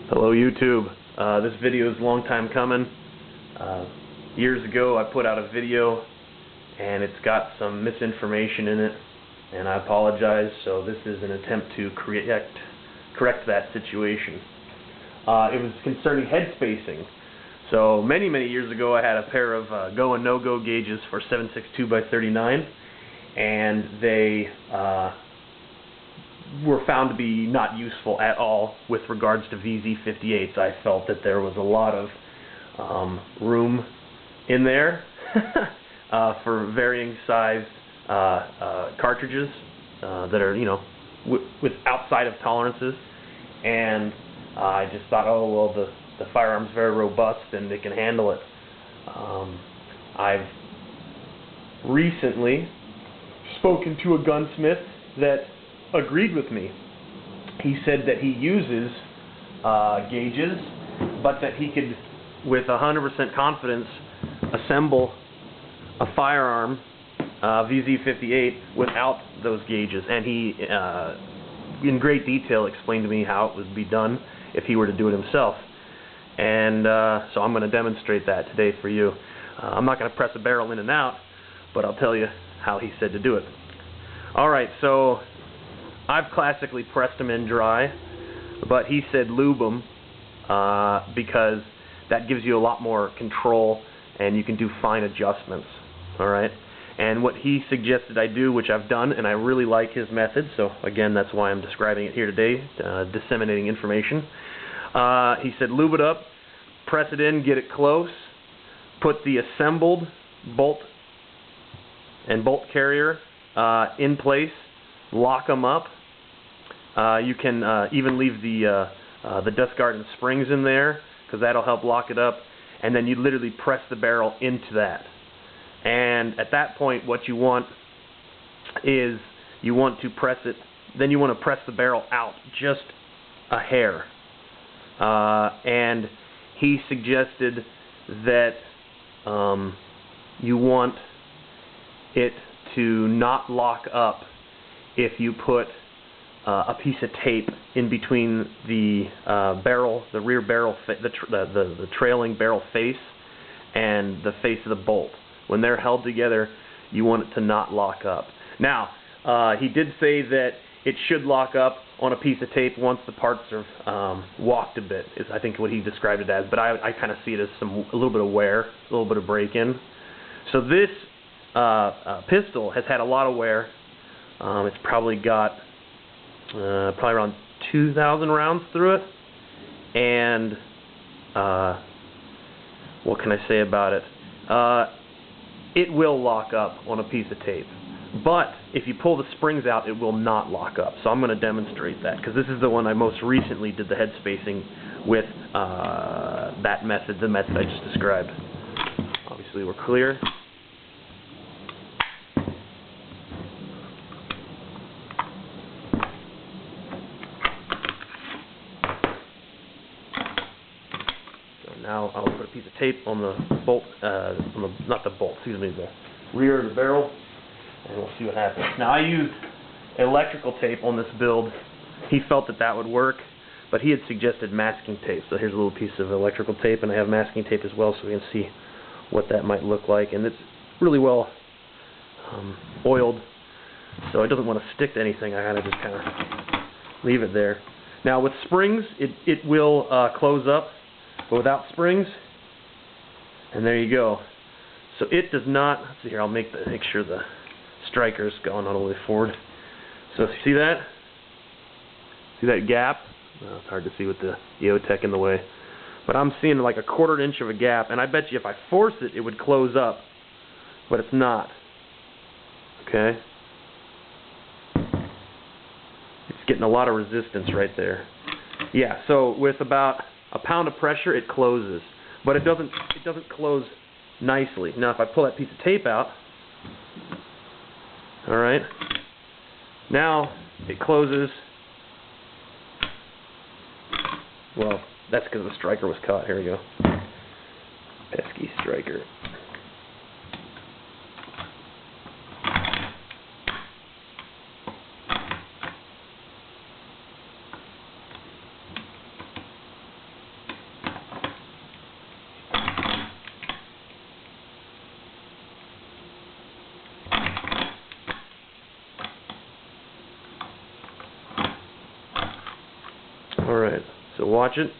Hello YouTube. This video is a long time coming. Years ago I put out a video and it's got some misinformation in it, and I apologize. So this is an attempt to correct that situation. It was concerning head spacing. So many years ago I had a pair of go and no-go gauges for 7.62x39, and they were found to be not useful at all with regards to VZ58's. I felt that there was a lot of room in there for varying size cartridges that are, with outside of tolerances, and I just thought, oh well, the firearm's very robust and it can handle it. I've recently spoken to a gunsmith that agreed with me. He said that he uses gauges, but that he could, with 100% confidence, assemble a firearm, VZ58, without those gauges. And he, in great detail, explained to me how it would be done if he were to do it himself. And so I'm going to demonstrate that today for you. I'm not going to press a barrel in and out, but I'll tell you how he said to do it. Alright, so I've classically pressed them in dry, but he said lube them because that gives you a lot more control and you can do fine adjustments. Alright, and what he suggested I do, which I've done, and I really like his method, so again that's why I'm describing it here today, disseminating information. He said lube it up, press it in, get it close, put the assembled bolt and bolt carrier in place, lock them up. You can even leave the dust guard and springs in there, because that'll help lock it up, and then you literally press the barrel into that. And at that point what you want is you want to press it, then you want to press the barrel out just a hair. And he suggested that you want it to not lock up if you put a piece of tape in between the barrel, the rear barrel, the trailing barrel face, and the face of the bolt. When they're held together, you want it to not lock up. Now, he did say that it should lock up on a piece of tape once the parts are walked a bit, is I think what he described it as, but I kind of see it as a little bit of wear, a little bit of break-in. So this pistol has had a lot of wear. It's probably got probably around 2,000 rounds through it, and what can I say about it? It will lock up on a piece of tape, but if you pull the springs out, it will not lock up. So I'm going to demonstrate that, because this is the one I most recently did the head spacing with, that method, the method I just described. Obviously we're clear. Now I'll put a piece of tape on the bolt, not the bolt, excuse me, the rear of the barrel, and we'll see what happens. Now I used electrical tape on this build. He felt that that would work, but he had suggested masking tape. So here's a little piece of electrical tape, and I have masking tape as well, so we can see what that might look like. And it's really well oiled, so it doesn't want to stick to anything. I gotta just kind of leave it there. Now with springs, it will close up, but without springs, and there you go. So it does not, let's see here, I'll make sure the striker's going all the way forward. So see that? See that gap? Well, it's hard to see with the EOTech in the way. But I'm seeing like a 1/4 inch of a gap, and I bet you if I force it, it would close up. But it's not. Okay? It's getting a lot of resistance right there. Yeah, so with about a pound of pressure, it closes, but it doesn't close nicely. Now, if I pull that piece of tape out, all right, now it closes. Well, that's because the striker was caught. Here we go. Pesky striker. Alright, so watch it.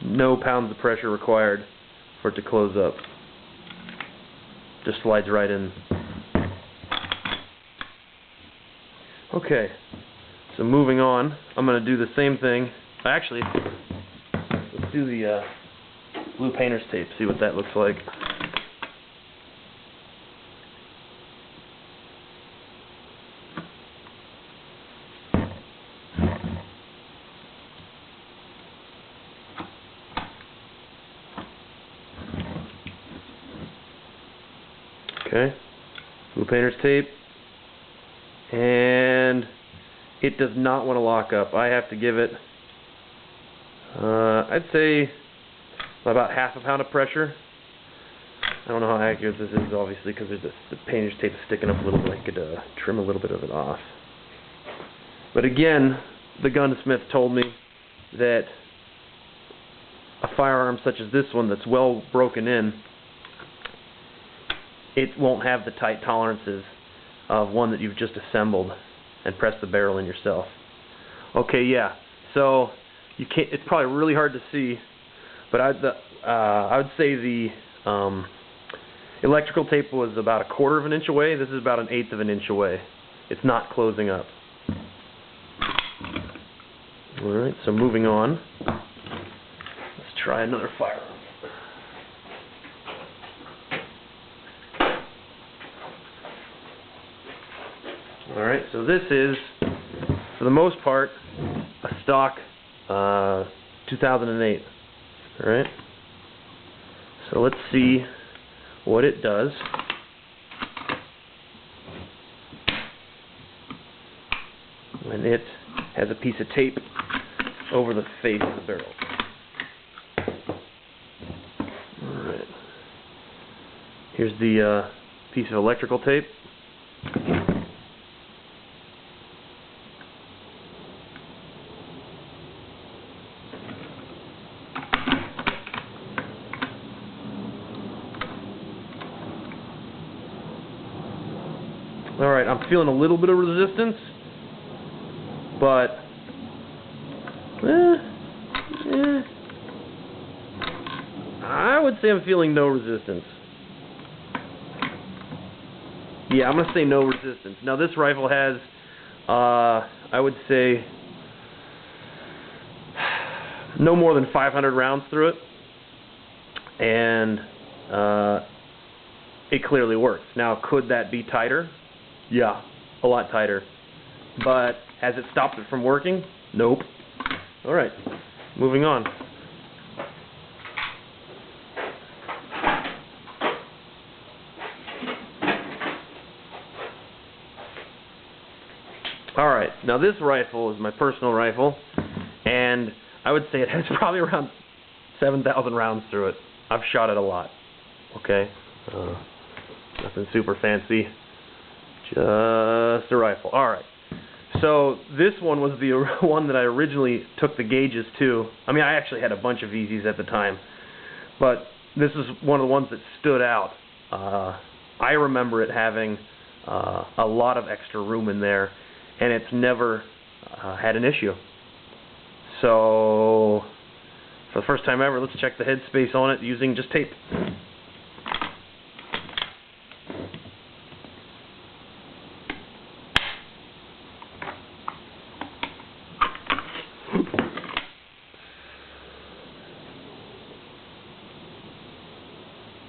No pounds of pressure required for it to close up. Just slides right in. Okay, so moving on, I'm going to do the same thing. Actually, let's do the blue painter's tape, see what that looks like. Okay, blue painter's tape, and it does not want to lock up. I have to give it, I'd say about half a pound of pressure. I don't know how accurate this is, obviously, because the painter's tape is sticking up a little bit. I could trim a little bit of it off. But again, the gunsmith told me that a firearm such as this one that's well broken in, it won't have the tight tolerances of one that you've just assembled and pressed the barrel in yourself. Okay, yeah. So you can't. It's probably really hard to see, but I would say the electrical tape was about 1/4 of an inch away. This is about 1/8 of an inch away. It's not closing up. All right. So moving on. Let's try another firearm. Alright, so this is, for the most part, a stock 2008. Alright, so let's see what it does. When it has a piece of tape over the face of the barrel. Alright, here's the piece of electrical tape. Alright, I'm feeling a little bit of resistance, but I would say I'm feeling no resistance. Yeah, I'm going to say no resistance. Now this rifle has, I would say, no more than 500 rounds through it, and it clearly works. Now, could that be tighter? Yeah, a lot tighter. But has it stopped it from working? Nope. Alright, moving on. Alright, now this rifle is my personal rifle, and I would say it has probably around 7,000 rounds through it. I've shot it a lot. Okay? Nothing super fancy. Just a rifle. Alright. So this one was the one that I originally took the gauges to. I mean, I actually had a bunch of VZs at the time, but this is one of the ones that stood out. I remember it having a lot of extra room in there, and it's never had an issue. So for the first time ever, let's check the headspace on it using just tape.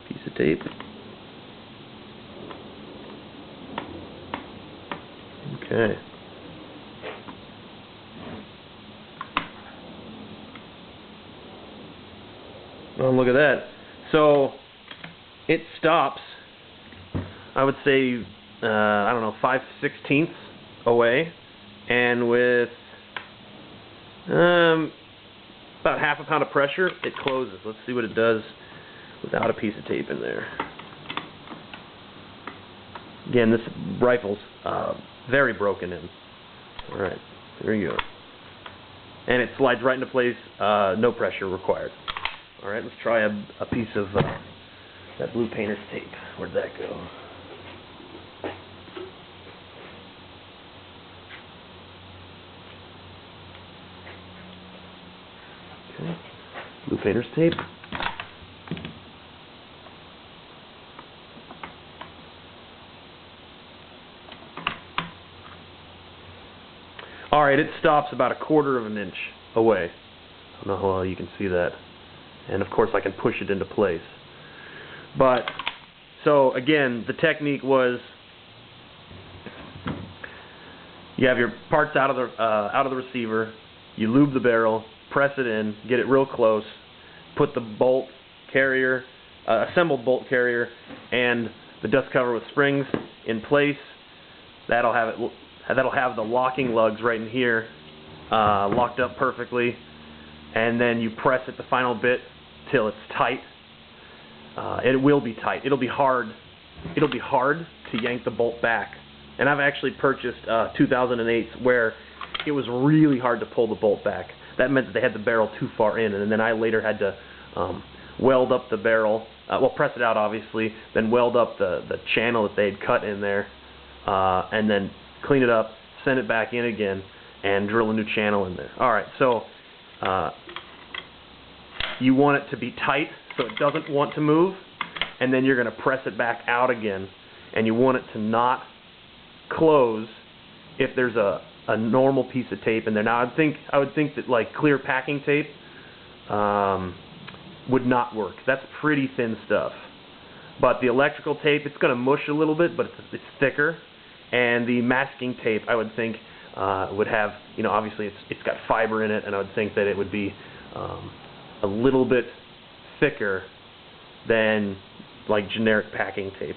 Piece of tape. Okay. Oh, look at that. So it stops, I would say, I don't know, 5/16 away, and with about half a pound of pressure, it closes. Let's see what it does without a piece of tape in there. Again, this rifle's very broken in. Alright, there you go. And it slides right into place, no pressure required. Alright, let's try a piece of that blue painter's tape. Where'd that go? Okay. Blue painter's tape. Alright, it stops about 1/4 of an inch away. I don't know how well you can see that. And of course I can push it into place. But, so again, the technique was you have your parts out of the receiver, you lube the barrel, press it in, get it real close, put the bolt carrier, assembled bolt carrier, and the dust cover with springs in place. That'll have the locking lugs right in here, locked up perfectly, and then you press it the final bit till it's tight. It will be tight. It'll be hard. It'll be hard to yank the bolt back. And I've actually purchased 2008's where it was really hard to pull the bolt back. That meant that they had the barrel too far in, and then I later had to weld up the barrel, well, press it out obviously, then weld up the channel that they had cut in there, and then clean it up, send it back in again, and drill a new channel in there. Alright, so you want it to be tight so it doesn't want to move, and then you're going to press it back out again, and you want it to not close if there's a normal piece of tape in there. Now I would think that like clear packing tape would not work. That's pretty thin stuff. But the electrical tape, it's going to mush a little bit, but it's thicker. And the masking tape, I would think, would have, obviously it's got fiber in it, and I would think that it would be a little bit thicker than like generic packing tape.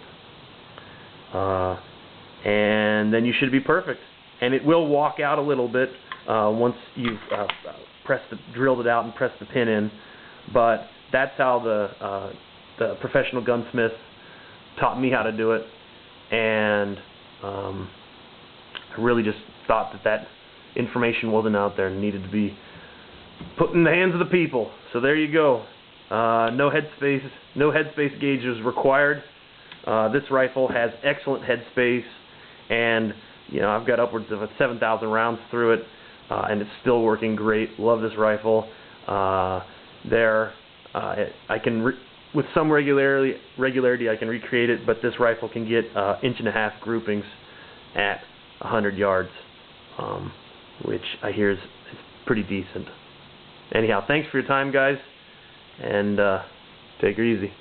And then you should be perfect. And it will walk out a little bit once you've drilled it out and pressed the pin in. But that's how the professional gunsmith taught me how to do it. And I really just thought that information wasn't out there and needed to be put in the hands of the people. So there you go. No headspace gauges required. This rifle has excellent headspace, and I've got upwards of 7,000 rounds through it, and it's still working great. Love this rifle. I can with some regularity I can recreate it, but this rifle can get 1.5 inch groupings at 100 yards, which I hear is pretty decent. Anyhow, thanks for your time, guys, and take it easy.